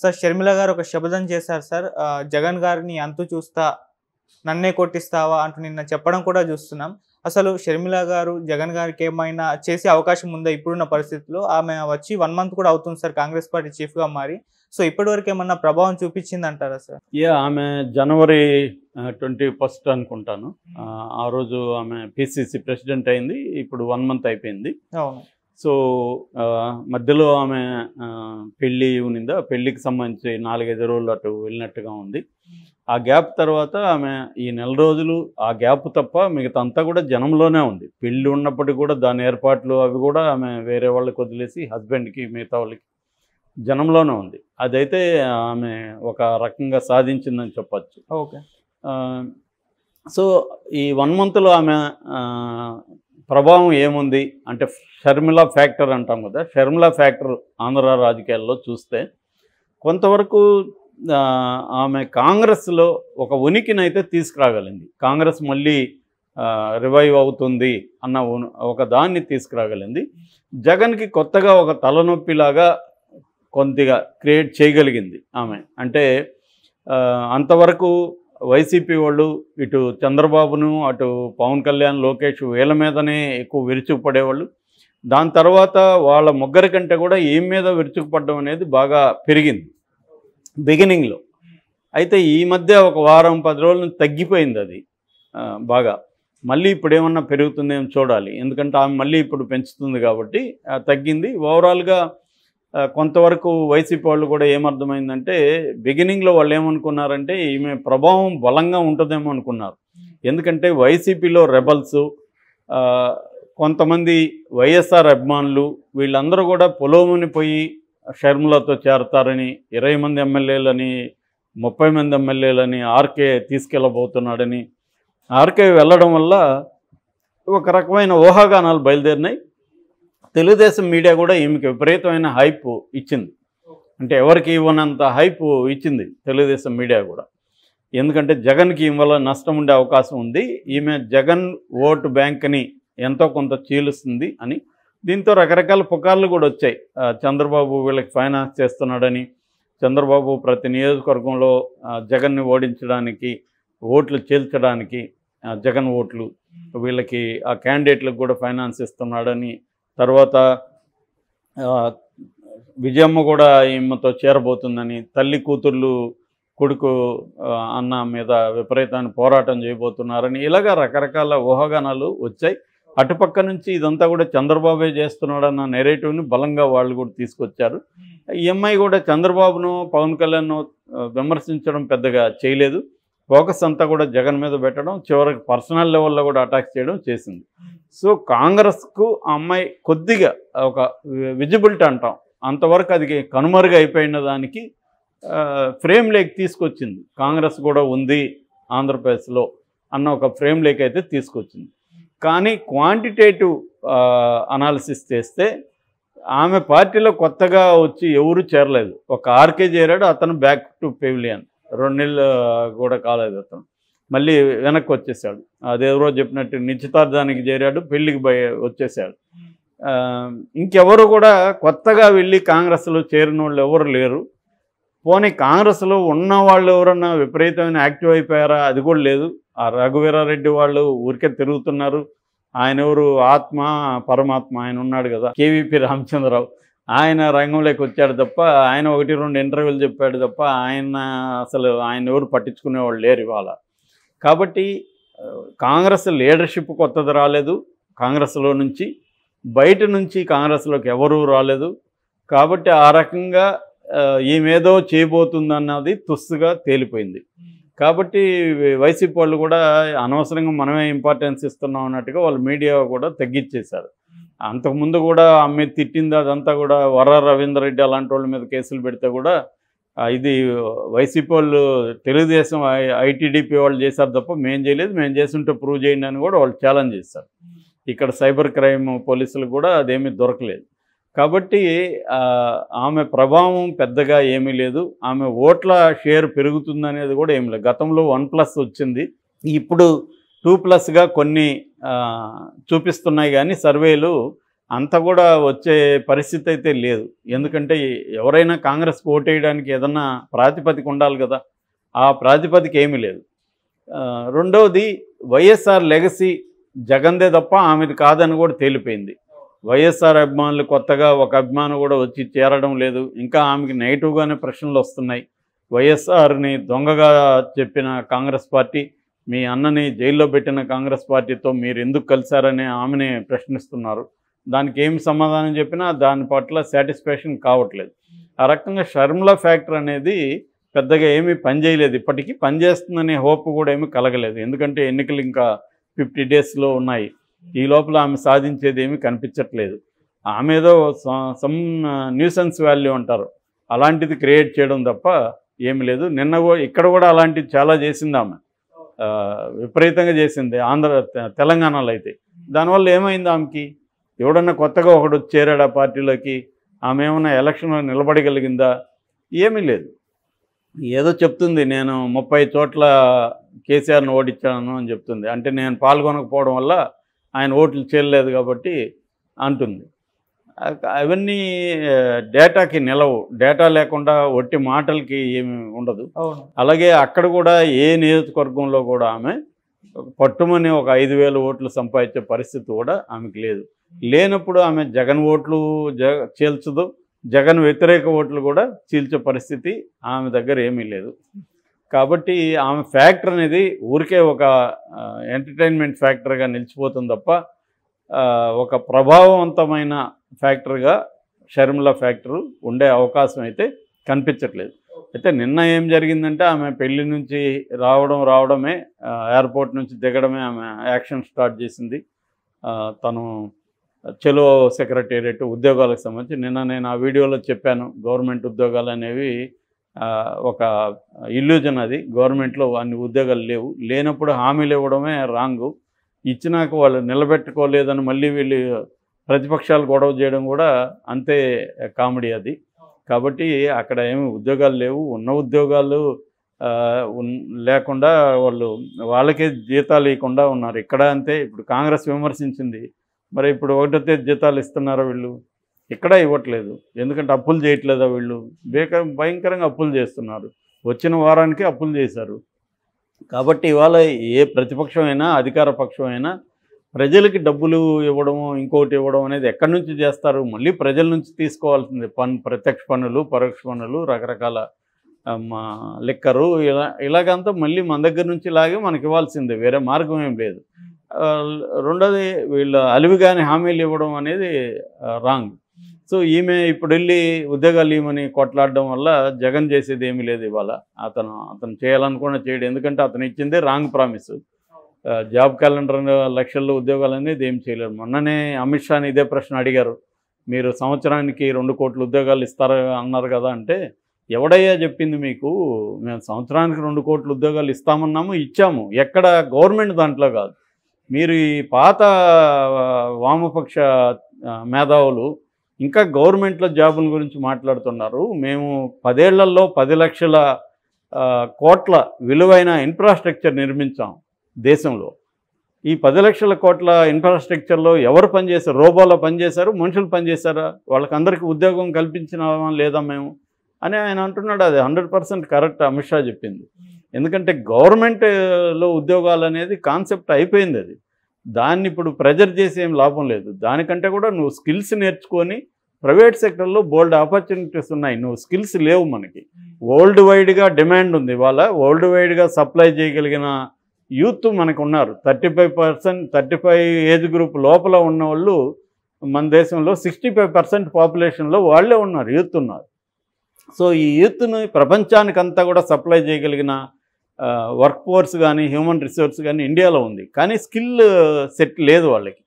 Sir Sharmila గారు ఒక శపథం చేశారు సార్. జగన్ గారిని అంతు చూస్తా, నన్నే కొట్టిస్తావా అంటూ నిన్న చెప్పడం కూడా చూస్తున్నాం. అసలు షర్మిల గారు జగన్ గారికి ఏమైనా చేసే అవకాశం ఉందా ఇప్పుడున్న పరిస్థితుల్లో? ఆమె వచ్చి 1 మంత్ కూడా అవుతుంది సార్ కాంగ్రెస్ పార్టీ చీఫ్‌గా మారి. సో ఇప్పటివరకు ఏమన్నా ప్రభావం చూపించిందంటారా సార్? ఆమె జనవరి 21 అనుకుంటాను. ఆ రోజు ఆమె పిసిసి ప్రెసిడెంట్ అయింది. ఇప్పుడు 1 మంత్ అయిపోయింది. అవును. సో మధ్యలో ఆమె పెళ్ళి ఉన్నిందా, పెళ్ళికి సంబంధించి 4-5 రోజులు అటు వెళ్ళినట్టుగా ఉంది. ఆ గ్యాప్ తర్వాత ఆమె ఈ నెల రోజులు ఆ గ్యాప్ తప్ప మిగతా అంతా కూడా జనంలోనే ఉంది. పెళ్ళి ఉన్నప్పటికీ కూడా దాని ఏర్పాట్లు అవి కూడా ఆమె వేరే వాళ్ళకి వదిలేసి హస్బెండ్కి మిగతా వాళ్ళకి జనంలోనే ఉంది. అదైతే ఆమె ఒక రకంగా సాధించిందని చెప్పచ్చు. ఓకే. సో ఈ 1 మంత్లో ఆమె ప్రభావం ఏముంది అంటే షర్మిల ఫ్యాక్టర్ అంటాం కదా. షర్మిల ఫ్యాక్టర్ ఆంధ్ర రాజకీయాల్లో చూస్తే కొంతవరకు ఆమె కాంగ్రెస్లో ఒక ఉనికినైతే తీసుకురాగలిగింది. కాంగ్రెస్ మళ్ళీ రివైవ్ అవుతుంది అన్న ఒక దాన్ని తీసుకురాగలిగింది. జగన్కి కొత్తగా ఒక తలనొప్పిలాగా కొద్దిగా క్రియేట్ చేయగలిగింది ఆమె. అంటే అంతవరకు వైసీపీ వాళ్ళు ఇటు చంద్రబాబును, అటు పవన్ కళ్యాణ్, లోకేష్ వీళ్ళ మీదనే ఎక్కువ విరుచుకుపడేవాళ్ళు. దాని తర్వాత వాళ్ళ ముగ్గురి కంటే కూడా ఏం మీద విరుచుకుపడడం అనేది బాగా పెరిగింది బిగినింగ్లో. అయితే ఈ మధ్య ఒక వారం 10 రోజుల నుంచి తగ్గిపోయింది అది బాగా. మళ్ళీ ఇప్పుడు ఏమన్నా పెరుగుతుందేమో చూడాలి. ఎందుకంటే ఆమె మళ్ళీ ఇప్పుడు పెంచుతుంది కాబట్టి తగ్గింది. ఓవరాల్గా కొంతవరకు వైసీపీ వాళ్ళు కూడా ఏమర్థమైందంటే బిగినింగ్లో వాళ్ళు ఏమనుకున్నారంటే ఈమె ప్రభావం బలంగా ఉంటుందేమో అనుకున్నారు. ఎందుకంటే వైసీపీలో రెబల్స్, కొంతమంది వైఎస్ఆర్ అభిమానులు వీళ్ళందరూ కూడా పొలోముని పోయి షర్మిలతో చేరతారని, 20 మంది ఎమ్మెల్యేలని, 30 మంది ఎమ్మెల్యేలని ఆర్కే తీసుకెళ్ళబోతున్నాడని, ఆర్కే వెళ్ళడం వల్ల ఒక రకమైన ఊహాగానాలు బయలుదేరినాయి. తెలుగుదేశం మీడియా కూడా ఈమెకి విపరీతమైన హైప్ ఇచ్చింది. అంటే ఎవరికి ఇవ్వనంత హైప్ ఇచ్చింది తెలుగుదేశం మీడియా కూడా. ఎందుకంటే జగన్కి ఈమె వల్ల నష్టం ఉండే అవకాశం ఉంది, ఈమె జగన్ ఓటు బ్యాంక్ని ఎంతో కొంత చీలుస్తుంది అని. దీంతో రకరకాల పుకార్లు కూడా వచ్చాయి. చంద్రబాబు వీళ్ళకి ఫైనాన్స్ చేస్తున్నాడని, చంద్రబాబు ప్రతి నియోజకవర్గంలో జగన్ని ఓడించడానికి, ఓట్లు చీల్చడానికి, జగన్ ఓట్లు వీళ్ళకి ఆ క్యాండిడేట్లకు కూడా ఫైనాన్స్ ఇస్తున్నాడని, తర్వాత విజయమ్మ కూడా ఈమెతో చేరబోతుందని, తల్లి కూతుర్లు కొడుకు అన్న మీద విపరీతమైన పోరాటం చేయబోతున్నారని, ఇలాగా రకరకాల ఊహాగానాలు వచ్చాయి. అటుపక్క నుంచి ఇదంతా కూడా చంద్రబాబే చేస్తున్నాడన్న నెరేటివ్ని బలంగా వాళ్ళు కూడా తీసుకొచ్చారు. ఈ అమ్మాయి కూడా చంద్రబాబును, పవన్ కళ్యాణ్ను విమర్శించడం పెద్దగా చేయలేదు. ఫోకస్ అంతా కూడా జగన్ మీద పెట్టడం, చివరికి పర్సనల్ లెవెల్లో కూడా అటాక్ చేయడం చేసింది. సో కాంగ్రెస్కు ఆ అమ్మాయి కొద్దిగా ఒక విజిబిలిటీ అంటాం, అంతవరకు అది కనుమరుగు అయిపోయిన దానికి ఫ్రేమ్ లేక్ తీసుకొచ్చింది. కాంగ్రెస్ కూడా ఉంది ఆంధ్రప్రదేశ్లో అన్న ఒక ఫ్రేమ్ లేక్ అయితే తీసుకొచ్చింది. కానీ క్వాంటిటేటివ్ అనాలిసిస్ చేస్తే ఆమె పార్టీలో కొత్తగా వచ్చి ఎవరు చేరలేదు. ఒక ఆర్కే చేరాడు, అతను బ్యాక్ టు పెవిలియన్. 2 నెలలు కూడా కాలేదు, అతను మళ్ళీ వెనక్కి వచ్చేసాడు. అదేవరో చెప్పినట్టు నిశ్చితార్థానికి చేరాడు, పెళ్ళికి వచ్చేసాడు. ఇంకెవరు కూడా కొత్తగా వెళ్ళి కాంగ్రెస్లో చేరిన వాళ్ళు ఎవరు లేరు. పోనీ కాంగ్రెస్లో ఉన్న వాళ్ళు ఎవరన్నా విపరీతమైన యాక్టివ్ అయిపోయారా, అది కూడా లేదు. ఆ రఘువీరారెడ్డి వాళ్ళు ఊరికే తిరుగుతున్నారు. ఆయన ఎవరు, ఆత్మ పరమాత్మ ఆయన ఉన్నాడు కదా, కేవీపీ రామచంద్రరావు, ఆయన రంగంలోకి వచ్చాడు తప్ప, ఆయన 1-2 ఇంటర్వ్యూలు చెప్పాడు తప్ప ఆయన ఎవరు పట్టించుకునేవాళ్ళు లేరు ఇవాళ. కాబట్టి కాంగ్రెస్ లీడర్షిప్ కొత్తది రాలేదు, కాంగ్రెస్లో నుంచి బయట నుంచి కాంగ్రెస్లోకి ఎవరూ రాలేదు. కాబట్టి ఆ రకంగా ఈమెదో చేయబోతుందన్నది తుస్సుగా తేలిపోయింది. కాబట్టి వైసీపీ వాళ్ళు కూడా అనవసరంగా మనమే ఇంపార్టెన్స్ ఇస్తున్నాం అన్నట్టుగా వాళ్ళు మీడియా కూడా తగ్గించేశారు. అంతకుముందు కూడా అమ్మాయి తిట్టింది అదంతా కూడా వర్ర రవీందర్ రెడ్డి అలాంటి వాళ్ళ మీద కేసులు పెడితే కూడా ఇది వైసీపీ వాళ్ళు, తెలుగుదేశం ఐటీడీపీ వాళ్ళు చేశారు తప్ప మేము చేయలేదు, మేము చేస్తుంటే ప్రూవ్ చేయండి అని కూడా వాళ్ళు ఛాలెంజ్ చేశారు. ఇక్కడ సైబర్ క్రైమ్ పోలీసులు కూడా అదేమీ దొరకలేదు. కాబట్టి ఆమె ప్రభావం పెద్దగా ఏమీ లేదు. ఆమె ఓట్ల షేర్ పెరుగుతుందనేది కూడా ఏమి లేదు. గతంలో 1+ వచ్చింది, ఇప్పుడు 2+గా కొన్ని చూపిస్తున్నాయి. కానీ సర్వేలు అంత కూడా వచ్చే పరిస్థితి అయితే లేదు. ఎందుకంటే ఎవరైనా కాంగ్రెస్కి ఓటేయడానికి ఏదన్నా ప్రాతిపదిక ఉండాలి కదా, ఆ ప్రాతిపదిక ఏమీ లేదు. రెండవది వైఎస్ఆర్ లెగసీ జగన్దే తప్ప ఆమెది కాదని కూడా తేలిపోయింది. వైఎస్ఆర్ అభిమానులు కొత్తగా ఒక అభిమాని కూడా వచ్చి చేరడం లేదు. ఇంకా ఆమెకి నెగిటివ్గానే ప్రశ్నలు వస్తున్నాయి. వైఎస్ఆర్ని దొంగగా చెప్పిన కాంగ్రెస్ పార్టీ, మీ అన్నని జైల్లో పెట్టిన కాంగ్రెస్ పార్టీతో మీరు ఎందుకు కలిశారని ఆమెని ప్రశ్నిస్తున్నారు. దానికి ఏమి సమాధానం చెప్పినా దాని పట్ల సాటిస్ఫాక్షన్ కావట్లేదు. ఆ రకంగా షర్మిల ఫ్యాక్టర్ అనేది పెద్దగా ఏమీ పనిచేయలేదు. ఇప్పటికీ పనిచేస్తుందనే హోప్ కూడా ఏమీ కలగలేదు. ఎందుకంటే ఎన్నికలు ఇంకా 50 డేస్లో ఉన్నాయి. ఈ లోపల ఆమె సాధించేది ఏమీ కనిపించట్లేదు. ఆమె ఏదో సమ్ న్యూసెన్స్ వాల్యూ అంటారు, అలాంటిది క్రియేట్ చేయడం తప్ప ఏమి లేదు. నిన్న ఇక్కడ కూడా అలాంటిది చాలా చేసింది ఆమె, విపరీతంగా చేసింది తెలంగాణలో అయితే. దానివల్ల ఏమైంది, ఆమెకి ఎవడన్నా కొత్తగా ఒకడు చేరాడు ఆ పార్టీలోకి, ఆమె ఏమన్నా ఎలక్షన్లో నిలబడగలిగిందా? ఏమీ లేదు. ఏదో చెప్తుంది, నేను 30 చోట్ల కేసీఆర్ని ఓడించాను అని చెప్తుంది. అంటే నేను పాల్గొనకపోవడం వల్ల ఆయన ఓట్లు చేయలేదు కాబట్టి అంటుంది. అవన్నీ డేటాకి నిలవు. డేటా లేకుండా ఒట్టి మాటలకి ఏమి ఉండదు. అలాగే అక్కడ కూడా ఏ నియోజకవర్గంలో కూడా ఆమె పట్టుమని ఒక 5,000 ఓట్లు సంపాదించే పరిస్థితి కూడా ఆమెకు లేదు. లేనప్పుడు ఆమె జగన్ ఓట్లు చీల్చదు, జగన్ వ్యతిరేక ఓట్లు కూడా చీల్చే పరిస్థితి ఆమె దగ్గర ఏమీ లేదు. కాబట్టి ఆమె ఫ్యాక్టర్ అనేది ఊరికే ఒక ఎంటర్టైన్మెంట్ ఫ్యాక్టర్గా నిలిచిపోతుంది తప్ప ఒక ప్రభావవంతమైన ఫ్యాక్టర్గా షర్మిల ఫ్యాక్టరు ఉండే అవకాశం అయితే కనిపించట్లేదు. అయితే నిన్న ఏం జరిగిందంటే ఆమె పెళ్లి నుంచి రావడమే, ఎయిర్పోర్ట్ నుంచి దిగడమే ఆమె యాక్షన్ స్టార్ట్ చేసింది. తను చెలో సెక్రటేరియట్ ఉద్యోగాలకు సంబంధించి నిన్న నేను ఆ వీడియోలో చెప్పాను, గవర్నమెంట్ ఉద్యోగాలు అనేవి ఒక ఇల్యూజన్. అది గవర్నమెంట్లో అన్ని ఉద్యోగాలు లేవు. లేనప్పుడు హామీలు ఇవ్వడమే రాంగు. ఇచ్చినాక వాళ్ళు నిలబెట్టుకోలేదని మళ్ళీ వీళ్ళు ప్రతిపక్షాలు గొడవ చేయడం కూడా అంతే కామెడీ అది. కాబట్టి అక్కడ ఏమి ఉద్యోగాలు లేవు. ఉన్న ఉద్యోగాలు లేకుండా వాళ్ళకే జీతాలు ఇవ్వకుండా ఉన్నారు. ఇక్కడ అంతే. ఇప్పుడు కాంగ్రెస్ విమర్శించింది, మరి ఇప్పుడు 1వ తేదీ జీతాలు ఇస్తున్నారా వీళ్ళు? ఇక్కడ ఇవ్వట్లేదు. ఎందుకంటే అప్పులు చేయట్లేదా వీళ్ళు? భయంకరంగా అప్పులు చేస్తున్నారు. వచ్చిన వారానికి అప్పులు చేశారు. కాబట్టి ఇవాళ ఏ ప్రతిపక్షమైనా అధికార పక్షమైనా ప్రజలకి డబ్బులు ఇవ్వడము, ఇంకోటి ఇవ్వడం అనేది ఎక్కడి నుంచి చేస్తారు? మళ్ళీ ప్రజల నుంచి తీసుకోవాల్సిందే. ప్రత్యక్ష పన్నులు, పరోక్ష పన్నులు, రకరకాల లిక్కరు, ఇలాగంతా మళ్ళీ మన దగ్గర నుంచి లాగే మనకి ఇవ్వాల్సిందే. వేరే మార్గం ఏం లేదు. రెండోది వీళ్ళు అలివిగాని హామీలు ఇవ్వడం అనేది రాంగ్. సో ఈమె ఇప్పుడు వెళ్ళి ఉద్యోగాలు ఇవ్వమని కొట్లాడడం వల్ల జగన్ చేసేది ఏమీ లేదు. ఇవాళ అతను చేయాలనుకున్న చేయడు. ఎందుకంటే అతను ఇచ్చిందే రాంగ్ ప్రామిస్. జాబ్ క్యాలెండర్ లక్షల్లో ఉద్యోగాలు అనేది ఏం చేయలేరు. మొన్ననే అమిత్ షాని ఇదే ప్రశ్న అడిగారు, మీరు సంవత్సరానికి 2 కోట్ల ఉద్యోగాలు ఇస్తారు అన్నారు కదా అంటే, ఎవడయ్యా చెప్పింది మీకు? మేము సంవత్సరానికి 2 కోట్ల ఉద్యోగాలు ఇస్తామన్నాము, ఇచ్చాము. ఎక్కడ? గవర్నమెంట్ దాంట్లో కాదు. మీరు ఈ పాత వామపక్ష మేధావులు ఇంకా గవర్నమెంట్లో జాబుల గురించి మాట్లాడుతున్నారు. మేము 10 ఏళ్లలో 10 లక్షల కోట్ల విలువైన ఇన్ఫ్రాస్ట్రక్చర్ నిర్మించాం దేశంలో. ఈ 10 లక్షల కోట్ల ఇన్ఫ్రాస్ట్రక్చర్లో ఎవరు పనిచేశారు? రోబోలో పనిచేశారు, మనుషులు పనిచేశారా? వాళ్ళకందరికీ ఉద్యోగం కల్పించినామా లేదా మేము అని ఆయన అంటున్నాడు. అది 100% కరెక్ట్ అమిత్ షా చెప్పింది. ఎందుకంటే గవర్నమెంట్లో ఉద్యోగాలు అనేది కాన్సెప్ట్ అయిపోయింది. అది దాన్ని ఇప్పుడు ప్రెజర్ చేసి ఏం లాభం లేదు. దానికంటే కూడా నువ్వు స్కిల్స్ నేర్చుకొని ప్రైవేట్ సెక్టర్లో బోల్డ్ ఆపర్చునిటీస్ ఉన్నాయి. నువ్వు స్కిల్స్ లేవు. మనకి వరల్డ్ వైడ్గా డిమాండ్ ఉంది. ఇవాళ వరల్డ్ వైడ్గా సప్లై చేయగలిగిన యూత్ మనకు ఉన్నారు. 35 ఏజ్ గ్రూప్ లోపల ఉన్న వాళ్ళు మన దేశంలో 65% పాపులేషన్లో వాళ్ళే ఉన్నారు, యూత్ ఉన్నారు. సో ఈ యూత్ని ప్రపంచానికంతా కూడా సప్లై చేయగలిగిన వర్క్ ఫోర్స్ కానీ హ్యూమన్ రిసోర్స్ కానీ ఇండియాలో ఉంది. కానీ స్కిల్ సెట్ లేదు వాళ్ళకి.